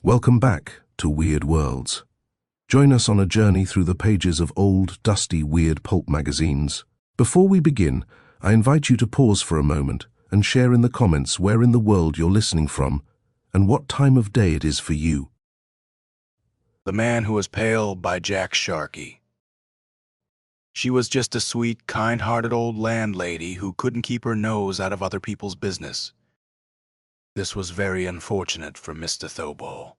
Welcome back to Weird Worlds. Join us on a journey through the pages of old, dusty, weird pulp magazines. Before we begin, I invite you to pause for a moment and share in the comments where in the world you're listening from and what time of day it is for you. The Man Who Was Pale by Jack Sharkey. She was just a sweet, kind-hearted old landlady who couldn't keep her nose out of other people's business. This was very unfortunate for Mr. Thobal.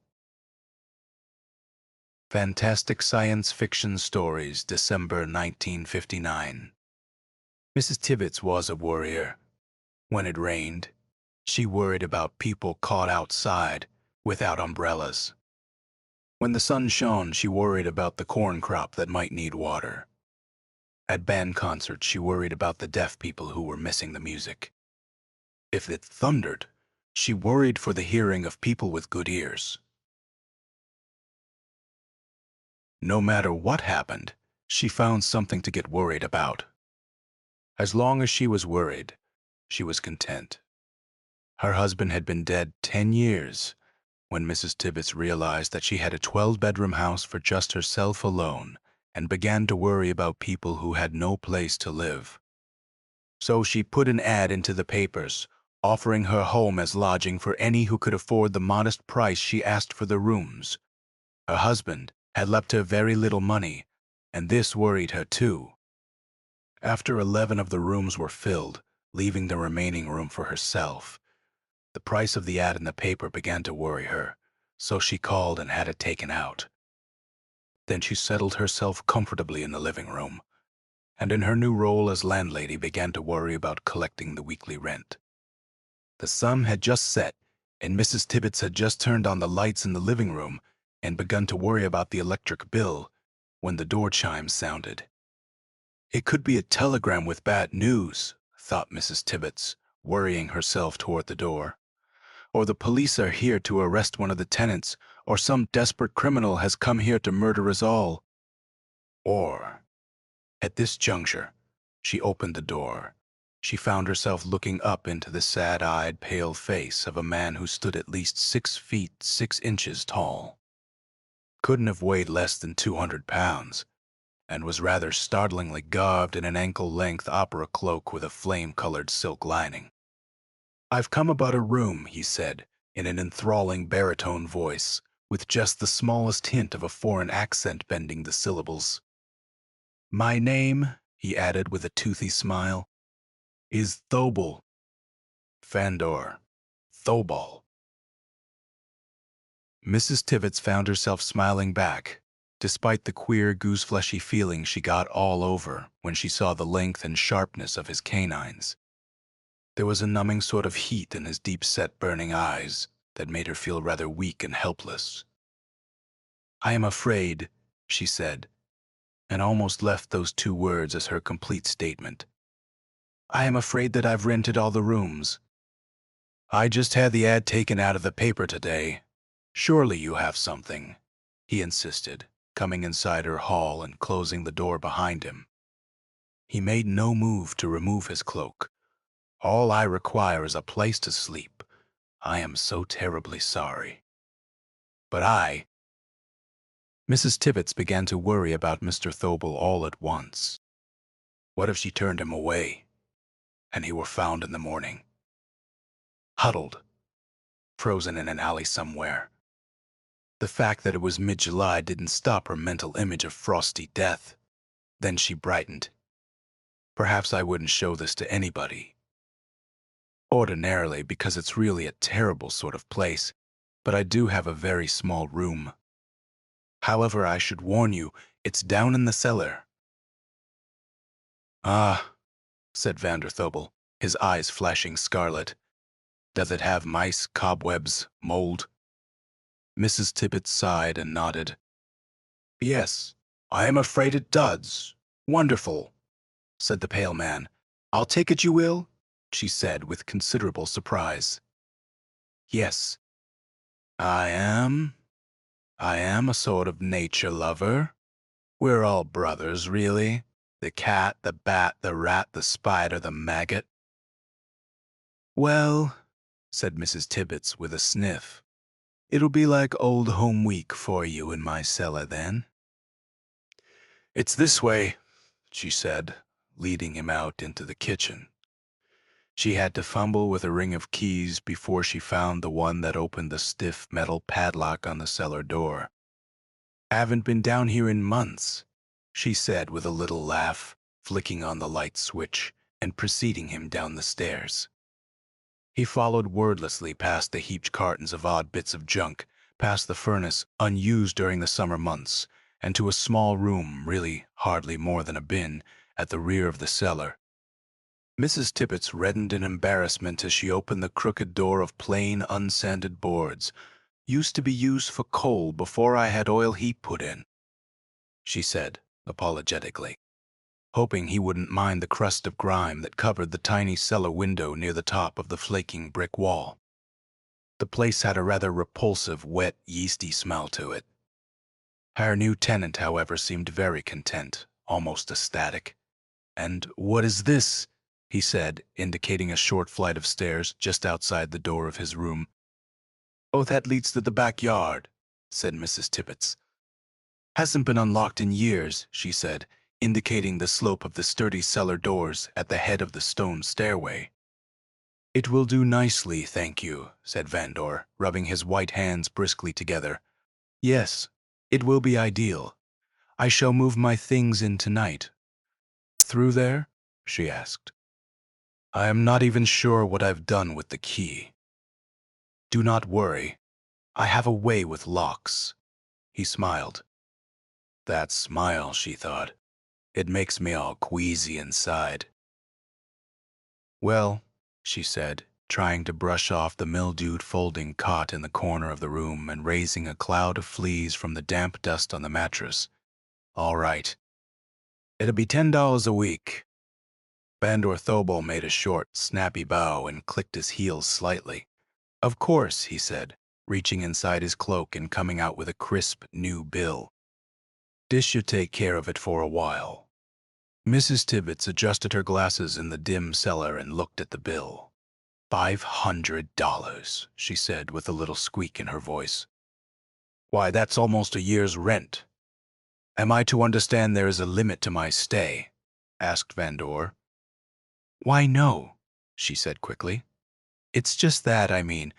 Fantastic Science Fiction Stories, December 1959. Mrs. Tibbets was a worrier. When it rained, she worried about people caught outside without umbrellas. When the sun shone, she worried about the corn crop that might need water. At band concerts, she worried about the deaf people who were missing the music. If it thundered, she worried for the hearing of people with good ears. No matter what happened, she found something to get worried about. As long as she was worried, she was content. Her husband had been dead 10 years when Mrs. Tibbets realized that she had a 12-bedroom house for just herself alone and began to worry about people who had no place to live. So she put an ad into the papers, offering her home as lodging for any who could afford the modest price she asked for the rooms. Her husband had left her very little money, and this worried her too. After 11 of the rooms were filled, leaving the remaining room for herself, the price of the ad in the paper began to worry her, so she called and had it taken out. Then she settled herself comfortably in the living room, and in her new role as landlady began to worry about collecting the weekly rent. The sun had just set, and Mrs. Tibbets had just turned on the lights in the living room and begun to worry about the electric bill when the door chimes sounded. It could be a telegram with bad news, thought Mrs. Tibbets, worrying herself toward the door. Or the police are here to arrest one of the tenants, or some desperate criminal has come here to murder us all. Or, at this juncture, she opened the door. She found herself looking up into the sad-eyed, pale face of a man who stood at least 6 feet 6 inches tall. Couldn't have weighed less than 200 pounds, and was rather startlingly garbed in an ankle-length opera cloak with a flame-colored silk lining. "I've come about a room," he said, in an enthralling baritone voice, with just the smallest hint of a foreign accent bending the syllables. "My name," he added with a toothy smile, "is Thobal. Fandor. Thobal." Mrs. Tibbets found herself smiling back, despite the queer goose-fleshy feeling she got all over when she saw the length and sharpness of his canines. There was a numbing sort of heat in his deep-set burning eyes that made her feel rather weak and helpless. "I am afraid," she said, and almost left those 2 words as her complete statement. "I am afraid that I've rented all the rooms." "I just had the ad taken out of the paper today. Surely you have something," he insisted, coming inside her hall and closing the door behind him. He made no move to remove his cloak. "All I require is a place to sleep. I am so terribly sorry. But Mrs. Tibbets began to worry about Mr. Thobal all at once. What if she turned him away, and he were found in the morning, huddled, frozen in an alley somewhere? The fact that it was mid-July didn't stop her mental image of frosty death. Then she brightened. "Perhaps I wouldn't show this to anybody. Ordinarily, because it's really a terrible sort of place, but I do have a very small room. However, I should warn you, it's down in the cellar." "Ah," said Vander Thobal, his eyes flashing scarlet. "Does it have mice, cobwebs, mold?" Mrs. Tibbets sighed and nodded. "Yes, I am afraid it does. Wonderful," said the pale man. "I'll take it you will?" she said with considerable surprise. "Yes, I am a sort of nature lover. We're all brothers, really. The cat, the bat, the rat, the spider, the maggot." "Well," said Mrs. Tibbets with a sniff, It'll be like old home week for you in my cellar then. It's this way, she said, leading him out into the kitchen. She had to fumble with a ring of keys before she found the one that opened the stiff metal padlock on the cellar door. "Haven't been down here in months," she said with a little laugh, flicking on the light switch and preceding him down the stairs. He followed wordlessly past the heaped cartons of odd bits of junk, past the furnace, unused during the summer months, and to a small room, really hardly more than a bin, at the rear of the cellar. Mrs. Tibbets reddened in embarrassment as she opened the crooked door of plain, unsanded boards. "Used to be used for coal before I had oil heat put in," she said, apologetically, hoping he wouldn't mind the crust of grime that covered the tiny cellar window near the top of the flaking brick wall. The place had a rather repulsive, wet, yeasty smell to it. Her new tenant, however, seemed very content, almost ecstatic. "And what is this?" he said, indicating a short flight of stairs just outside the door of his room. "Oh, that leads to the backyard," said Mrs. Tibbets. "Hasn't been unlocked in years," she said, indicating the slope of the sturdy cellar doors at the head of the stone stairway. "It will do nicely, thank you," said Vandor, rubbing his white hands briskly together. "Yes, it will be ideal. I shall move my things in tonight." "Through there?" she asked. "I am not even sure what I've done with the key." "Do not worry. I have a way with locks." He smiled. That smile, she thought. It makes me all queasy inside. "Well," she said, trying to brush off the mildewed folding cot in the corner of the room and raising a cloud of fleas from the damp dust on the mattress. "All right. It'll be $10 a week." Bandor Thobel made a short, snappy bow and clicked his heels slightly. "Of course," he said, reaching inside his cloak and coming out with a crisp, new bill. "This should take care of it for a while." Mrs. Tibbets adjusted her glasses in the dim cellar and looked at the bill. $500, she said with a little squeak in her voice. "Why, that's almost a year's rent." "Am I to understand there is a limit to my stay?" asked Vandor. "Why, no," she said quickly. "It's just that, I mean,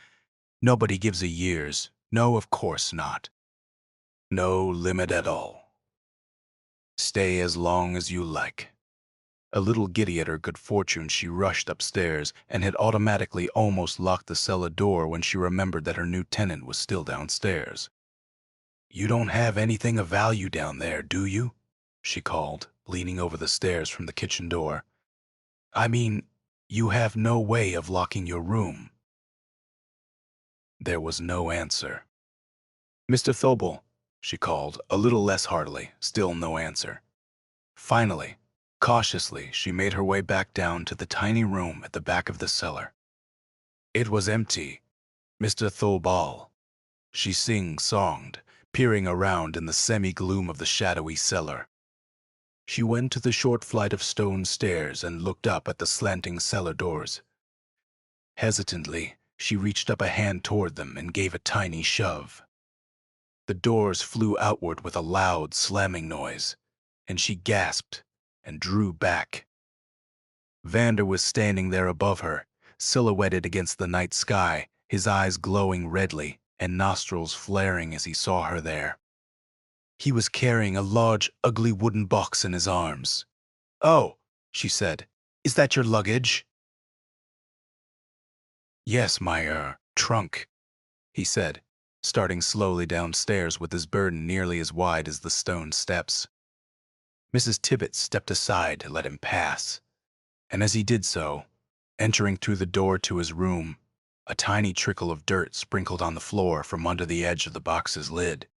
nobody gives a year's. No, of course not." "No limit at all. Stay as long as you like." A little giddy at her good fortune, she rushed upstairs and had automatically almost locked the cellar door when she remembered that her new tenant was still downstairs. "You don't have anything of value down there, do you?" she called, leaning over the stairs from the kitchen door. "I mean, you have no way of locking your room." There was no answer. "Mr. Thobel," she called, a little less heartily, still no answer. Finally, cautiously, she made her way back down to the tiny room at the back of the cellar. It was empty. "Mr. Thobal," she sing-songed, peering around in the semi-gloom of the shadowy cellar. She went to the short flight of stone stairs and looked up at the slanting cellar doors. Hesitantly, she reached up a hand toward them and gave a tiny shove. The doors flew outward with a loud slamming noise, and she gasped and drew back. Vander was standing there above her, silhouetted against the night sky, his eyes glowing redly and nostrils flaring as he saw her there. He was carrying a large, ugly wooden box in his arms. "Oh," she said, "is that your luggage?" "Yes, my trunk," he said, starting slowly downstairs with his burden nearly as wide as the stone steps. Mrs. Tibbets stepped aside to let him pass, and as he did so, entering through the door to his room, a tiny trickle of dirt sprinkled on the floor from under the edge of the box's lid.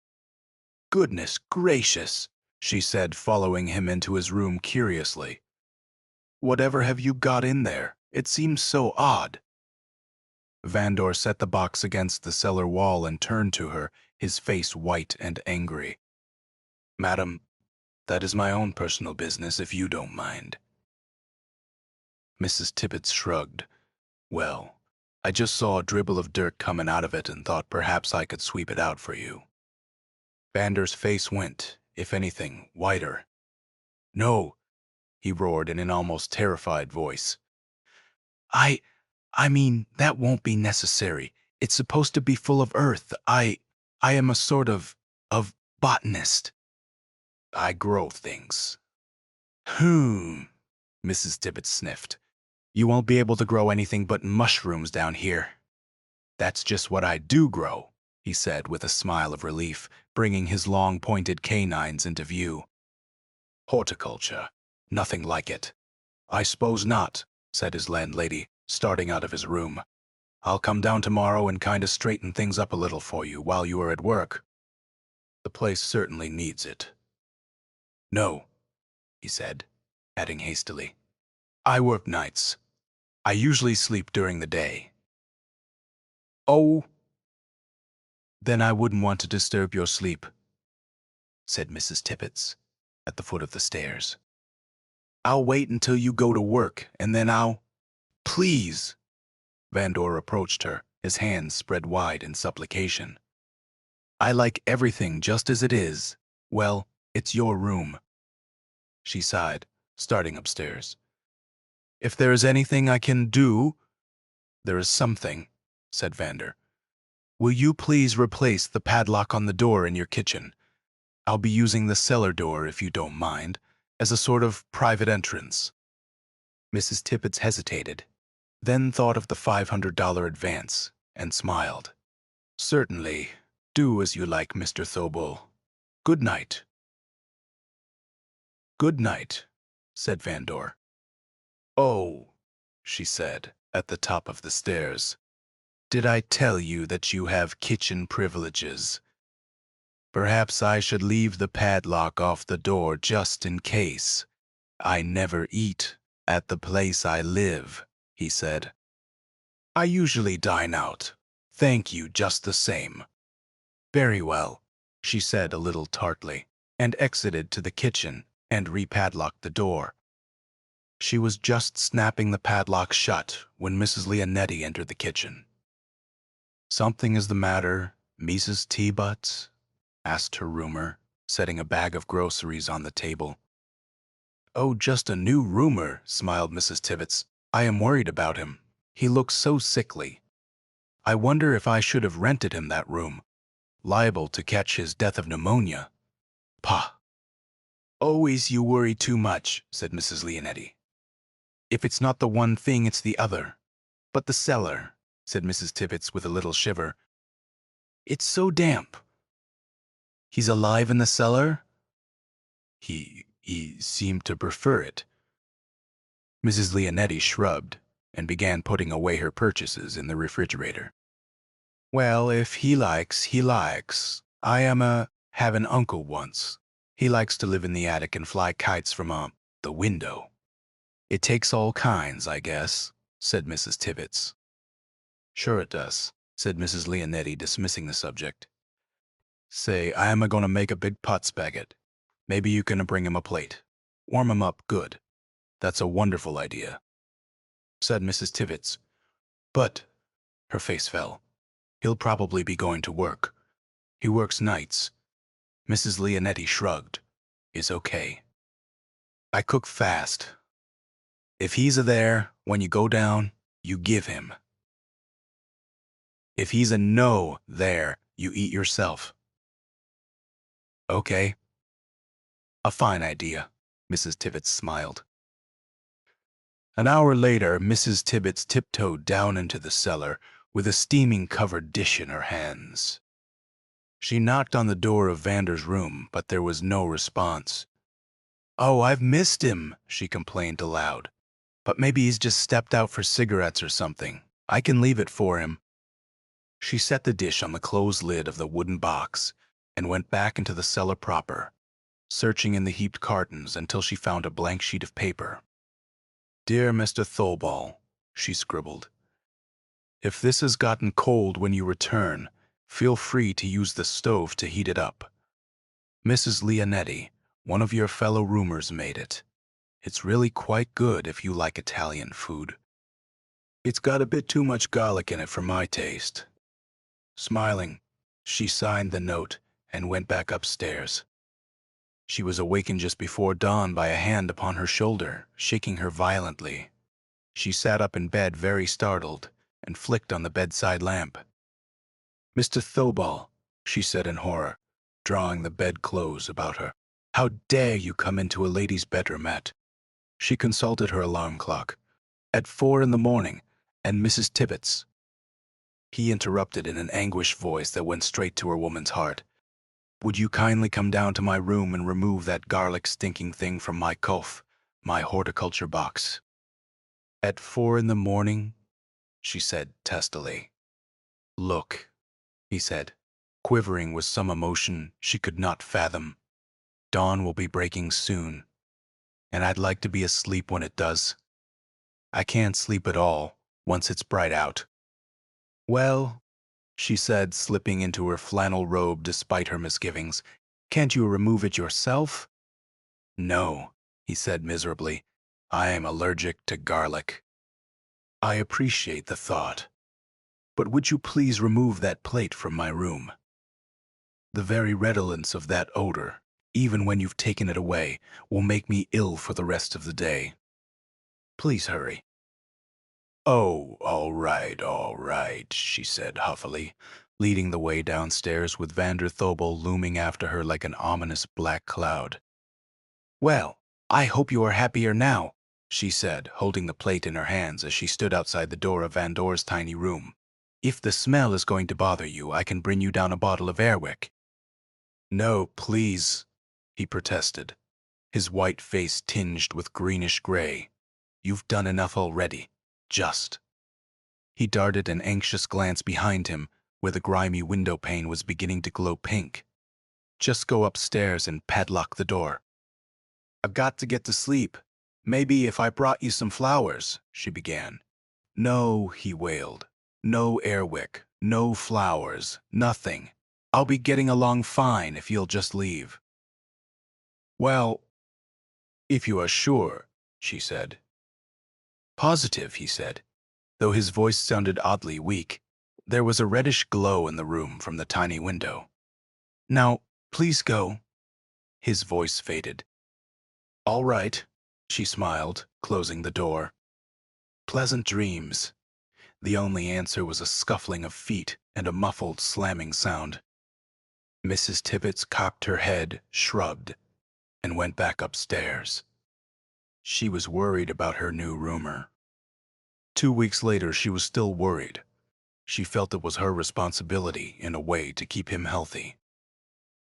"Goodness gracious," she said, following him into his room curiously. "Whatever have you got in there? It seems so odd." Vandor set the box against the cellar wall and turned to her, his face white and angry. "Madam, that is my own personal business, if you don't mind." Mrs. Tibbets shrugged. "Well, I just saw a dribble of dirt coming out of it and thought perhaps I could sweep it out for you." Vander's face went, if anything, whiter. "No," he roared in an almost terrified voice. I I mean, that won't be necessary. It's supposed to be full of earth. I am a sort of botanist. I grow things." Mrs. Tibbets sniffed. "You won't be able to grow anything but mushrooms down here." "That's just what I do grow," he said with a smile of relief, bringing his long pointed canines into view. "Horticulture. Nothing like it." "I suppose not," said his landlady, starting out of his room. "I'll come down tomorrow and kind of straighten things up a little for you while you are at work. The place certainly needs it." "No," he said, adding hastily, "I work nights. I usually sleep during the day." "Oh, then I wouldn't want to disturb your sleep," said Mrs. Tibbets at the foot of the stairs. "I'll wait until you go to work, and then I'll—" "Please!" Vandor approached her, his hands spread wide in supplication. "I like everything just as it is. Well, it's your room." She sighed, starting upstairs. "If there is anything I can do—" "There is something," said Vander. "Will you please replace the padlock on the door in your kitchen? I'll be using the cellar door, if you don't mind, as a sort of private entrance." Mrs. Tibbets hesitated, then thought of the $500 advance, and smiled. "Certainly. Do as you like, Mr. Thobel. Good night." "Good night," said Vandor. "Oh," she said, at the top of the stairs. "Did I tell you that you have kitchen privileges? Perhaps I should leave the padlock off the door just in case. I never eat at the place I live," he said. "I usually dine out. Thank you just the same." "Very well," she said a little tartly, and exited to the kitchen and repadlocked the door. She was just snapping the padlock shut when Mrs. Leonetti entered the kitchen. "Something is the matter, Mrs. Tibbets?" asked her roomer, setting a bag of groceries on the table. "Oh, just a new roomer," smiled Mrs. Tibbets. "I am worried about him. He looks so sickly. I wonder if I should have rented him that room. Liable to catch his death of pneumonia." "Pah! Always you worry too much," said Mrs. Leonetti. "If it's not the one thing, it's the other. But the cellar," said Mrs. Tibbets with a little shiver. "It's so damp." "He's alive in the cellar?" He seemed to prefer it." Mrs. Leonetti shrugged and began putting away her purchases in the refrigerator. "Well, if he likes, he likes. Have an uncle once. He likes to live in the attic and fly kites from the window. It takes all kinds, I guess," said Mrs. Tibbets. "Sure it does," said Mrs. Leonetti, dismissing the subject. "Say, I am going to make a big pot spaghet. Maybe you can bring him a plate. Warm him up good. That's a wonderful idea," said Mrs. Tibbets. "But," her face fell, "he'll probably be going to work. He works nights." Mrs. Leonetti shrugged. "Is okay. I cook fast. If he's there, when you go down, you give him. If he's a no there, you eat yourself." "Okay." "A fine idea," Mrs. Tibbets smiled. An hour later, Mrs. Tibbets tiptoed down into the cellar with a steaming covered dish in her hands. She knocked on the door of Vander's room, but there was no response. "Oh, I've missed him," she complained aloud. "But maybe he's just stepped out for cigarettes or something. I can leave it for him." She set the dish on the closed lid of the wooden box and went back into the cellar proper, searching in the heaped cartons until she found a blank sheet of paper. "Dear Mr. Thobal," she scribbled, "if this has gotten cold when you return, feel free to use the stove to heat it up. Mrs. Leonetti, one of your fellow roomers, made it. It's really quite good if you like Italian food." It's got a bit too much garlic in it for my taste." Smiling, she signed the note and went back upstairs. She was awakened just before dawn by a hand upon her shoulder, shaking her violently. She sat up in bed very startled and flicked on the bedside lamp. "Mr. Thobal," she said in horror, drawing the bedclothes about her. "How dare you come into a lady's bedroom at—" She consulted her alarm clock. "At 4 in the morning, and Mrs. Tibbets—" He interrupted in an anguished voice that went straight to her woman's heart. "Would you kindly come down to my room and remove that garlic stinking thing from my cough, my horticulture box?" "At 4 in the morning?" she said testily. "Look," he said, quivering with some emotion she could not fathom. "Dawn will be breaking soon, and I'd like to be asleep when it does. I can't sleep at all once it's bright out." "Well," she said, slipping into her flannel robe despite her misgivings, "can't you remove it yourself?" "No," he said miserably. "I am allergic to garlic." "I appreciate the thought. But would you please remove that plate from my room? The very redolence of that odor, even when you've taken it away, will make me ill for the rest of the day. Please hurry." "Oh, all right," she said huffily, leading the way downstairs with Vander Thobel looming after her like an ominous black cloud. "Well, I hope you are happier now," she said, holding the plate in her hands as she stood outside the door of Van Door's tiny room. "If the smell is going to bother you, I can bring you down a bottle of Airwick." "No, please," he protested, his white face tinged with greenish gray. "You've done enough already. Just—" He darted an anxious glance behind him, where the grimy window pane was beginning to glow pink. "Just go upstairs and padlock the door." "I've got to get to sleep. Maybe if I brought you some flowers," she began. "No," he wailed. "No Airwick, no flowers, nothing. I'll be getting along fine if you'll just leave." "Well, if you are sure," she said. "Positive," he said, though his voice sounded oddly weak. There was a reddish glow in the room from the tiny window. "Now, please go." His voice faded. "All right," she smiled, closing the door. "Pleasant dreams." The only answer was a scuffling of feet and a muffled slamming sound. Mrs. Tibbets cocked her head, shrugged, and went back upstairs. She was worried about her new roomer. 2 weeks later, she was still worried. She felt it was her responsibility, in a way, to keep him healthy.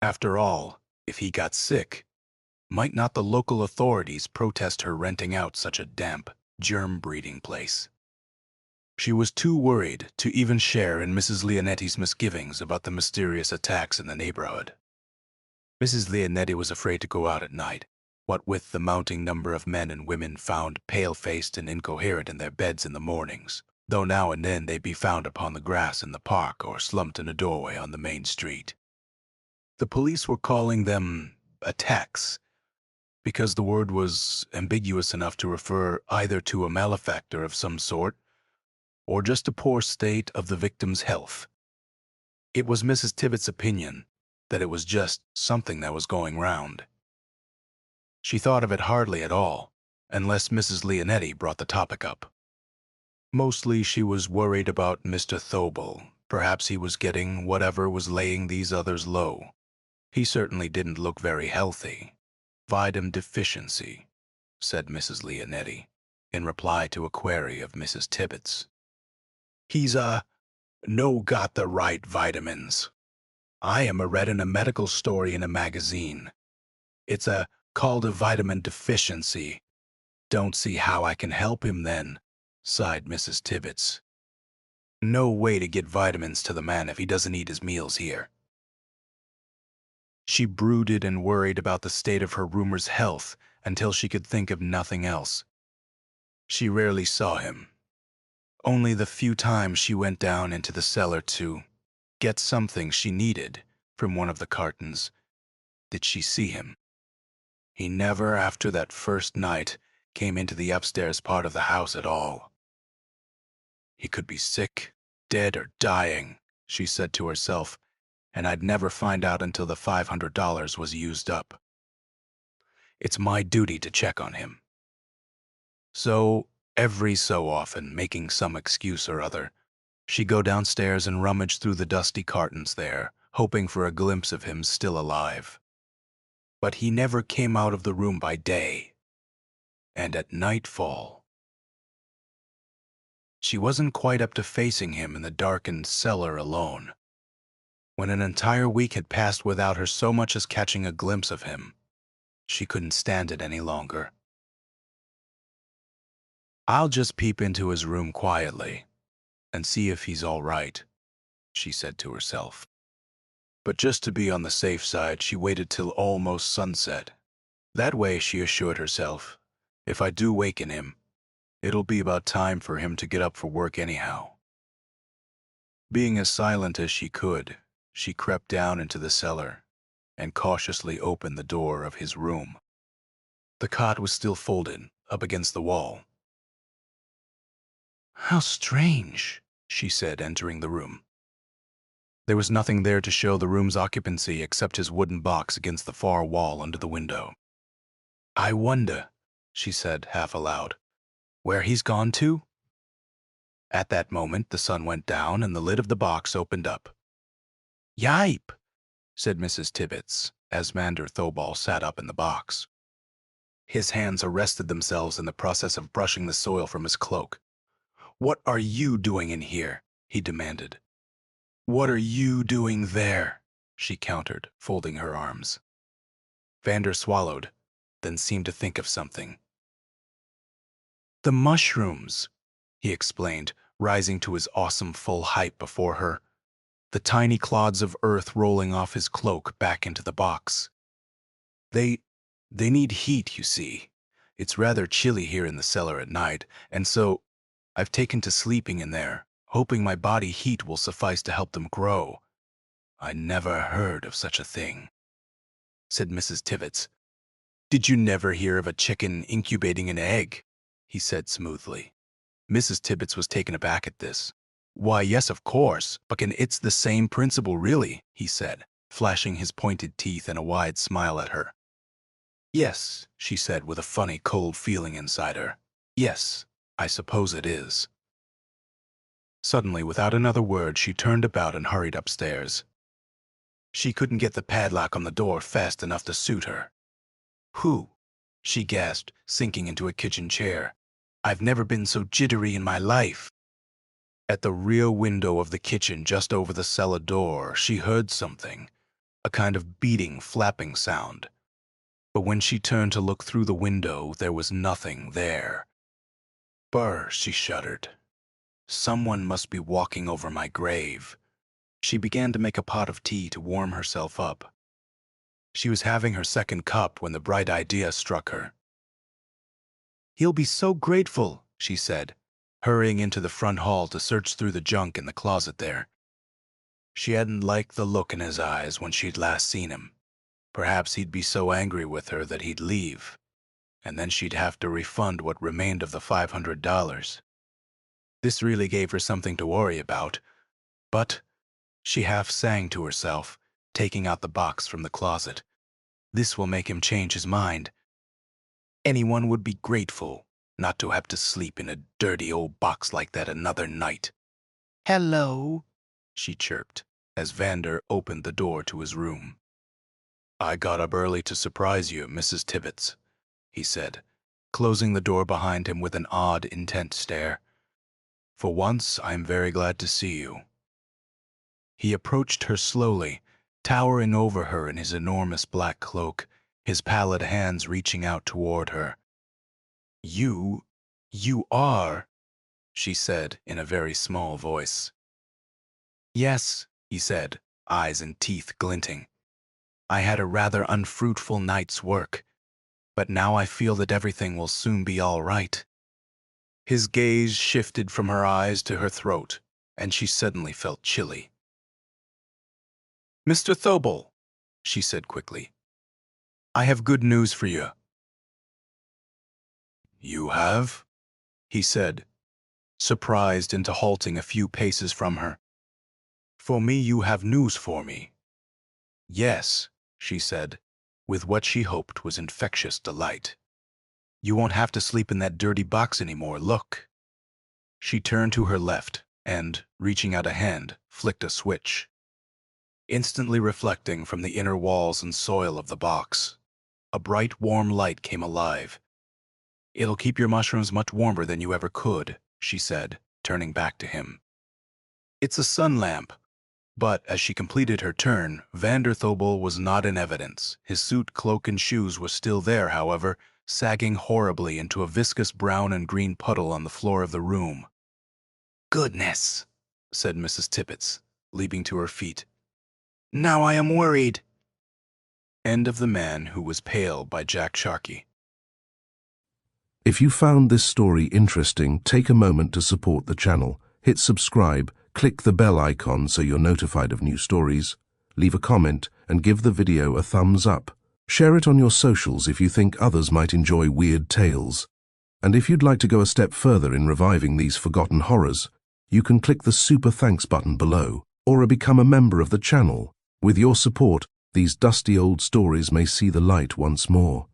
After all, if he got sick, might not the local authorities protest her renting out such a damp, germ-breeding place? She was too worried to even share in Mrs. Leonetti's misgivings about the mysterious attacks in the neighborhood. Mrs. Leonetti was afraid to go out at night, what with the mounting number of men and women found pale-faced and incoherent in their beds in the mornings, though now and then they'd be found upon the grass in the park or slumped in a doorway on the main street. The police were calling them attacks, because the word was ambiguous enough to refer either to a malefactor of some sort or just a poor state of the victim's health. It was Mrs. Tibbets' opinion that it was just something that was going round. She thought of it hardly at all, unless Mrs. Leonetti brought the topic up. Mostly she was worried about Mr. Thobel. Perhaps he was getting whatever was laying these others low. He certainly didn't look very healthy. "Vitamin deficiency," said Mrs. Leonetti, in reply to a query of Mrs. Tibbets. "He's no got the right vitamins. I am read in a medical story in a magazine. It's called a vitamin deficiency. Don't see how I can help him then," sighed Mrs. Tibbets. "No way to get vitamins to the man if he doesn't eat his meals here." She brooded and worried about the state of her roomer's health until she could think of nothing else. She rarely saw him. Only the few times she went down into the cellar to get something she needed from one of the cartons did she see him. He never, after that first night, came into the upstairs part of the house at all. He could be sick, dead, or dying, she said to herself, and I'd never find out until the $500 was used up. It's my duty to check on him. So, every so often, making some excuse or other, she'd go downstairs and rummage through the dusty cartons there, hoping for a glimpse of him still alive. But he never came out of the room by day, and at nightfall, she wasn't quite up to facing him in the darkened cellar alone. When an entire week had passed without her so much as catching a glimpse of him, she couldn't stand it any longer. I'll just peep into his room quietly and see if he's all right, she said to herself. But just to be on the safe side, she waited till almost sunset. That way, she assured herself, if I do waken him, it'll be about time for him to get up for work anyhow. Being as silent as she could, she crept down into the cellar and cautiously opened the door of his room. The cot was still folded up against the wall. "How strange," she said, entering the room. There was nothing there to show the room's occupancy except his wooden box against the far wall under the window. "I wonder," she said half aloud, "where he's gone to?" At that moment, the sun went down and the lid of the box opened up. "Yipe," said Mrs. Tibbets, as Vander Thobal sat up in the box. His hands arrested themselves in the process of brushing the soil from his cloak. "What are you doing in here?" he demanded. "What are you doing there?" she countered, folding her arms. Vander swallowed, then seemed to think of something. "The mushrooms," he explained, rising to his awesome full height before her, the tiny clods of earth rolling off his cloak back into the box. They need heat, you see. It's rather chilly here in the cellar at night, and so I've taken to sleeping in there, hoping my body heat will suffice to help them grow. I never heard of such a thing," said Mrs. Tibbets. "Did you never hear of a chicken incubating an egg?" he said smoothly. Mrs. Tibbets was taken aback at this. "Why, yes, of course, but it's the same principle, really," he said, flashing his pointed teeth in a wide smile at her. "Yes," she said with a funny, cold feeling inside her. "Yes, I suppose it is." Suddenly, without another word, she turned about and hurried upstairs. She couldn't get the padlock on the door fast enough to suit her. "Whew," she gasped, sinking into a kitchen chair. "I've never been so jittery in my life." At the rear window of the kitchen, just over the cellar door, she heard something, a kind of beating, flapping sound. But when she turned to look through the window, there was nothing there. "Brr," she shuddered. "Someone must be walking over my grave." She began to make a pot of tea to warm herself up. She was having her second cup when the bright idea struck her. "He'll be so grateful," she said, hurrying into the front hall to search through the junk in the closet there. She hadn't liked the look in his eyes when she'd last seen him. Perhaps he'd be so angry with her that he'd leave, and then she'd have to refund what remained of the $500. This really gave her something to worry about, but she half sang to herself, taking out the box from the closet. This will make him change his mind. Anyone would be grateful not to have to sleep in a dirty old box like that another night. "Hello," she chirped, as Vander opened the door to his room. "I got up early to surprise you, Mrs. Tibbets," he said, closing the door behind him with an odd, intent stare. "For once, I am very glad to see you." He approached her slowly, towering over her in his enormous black cloak, his pallid hands reaching out toward her. You are," she said in a very small voice. "Yes," he said, eyes and teeth glinting. "I had a rather unfruitful night's work, but now I feel that everything will soon be all right." His gaze shifted from her eyes to her throat, and she suddenly felt chilly. "Mr. Thobal," she said quickly, "I have good news for you." "You have?" he said, surprised into halting a few paces from her. "For me, you have news for me." "Yes," she said, with what she hoped was infectious delight. "You won't have to sleep in that dirty box anymore, look." She turned to her left and, reaching out a hand, flicked a switch. Instantly reflecting from the inner walls and soil of the box, a bright, warm light came alive. "It'll keep your mushrooms much warmer than you ever could," she said, turning back to him. "It's a sun lamp." But as she completed her turn, Vander Thobel was not in evidence. His suit, cloak, and shoes were still there, however, sagging horribly into a viscous brown and green puddle on the floor of the room. "Goodness," said Mrs. Tippets, leaping to her feet. "Now I am worried." End of The Man Who Was Pale by Jack Sharkey. If you found this story interesting, take a moment to support the channel. Hit subscribe, click the bell icon so you're notified of new stories, leave a comment, and give the video a thumbs up. Share it on your socials if you think others might enjoy weird tales. And if you'd like to go a step further in reviving these forgotten horrors, you can click the super thanks button below, or become a member of the channel. With your support, these dusty old stories may see the light once more.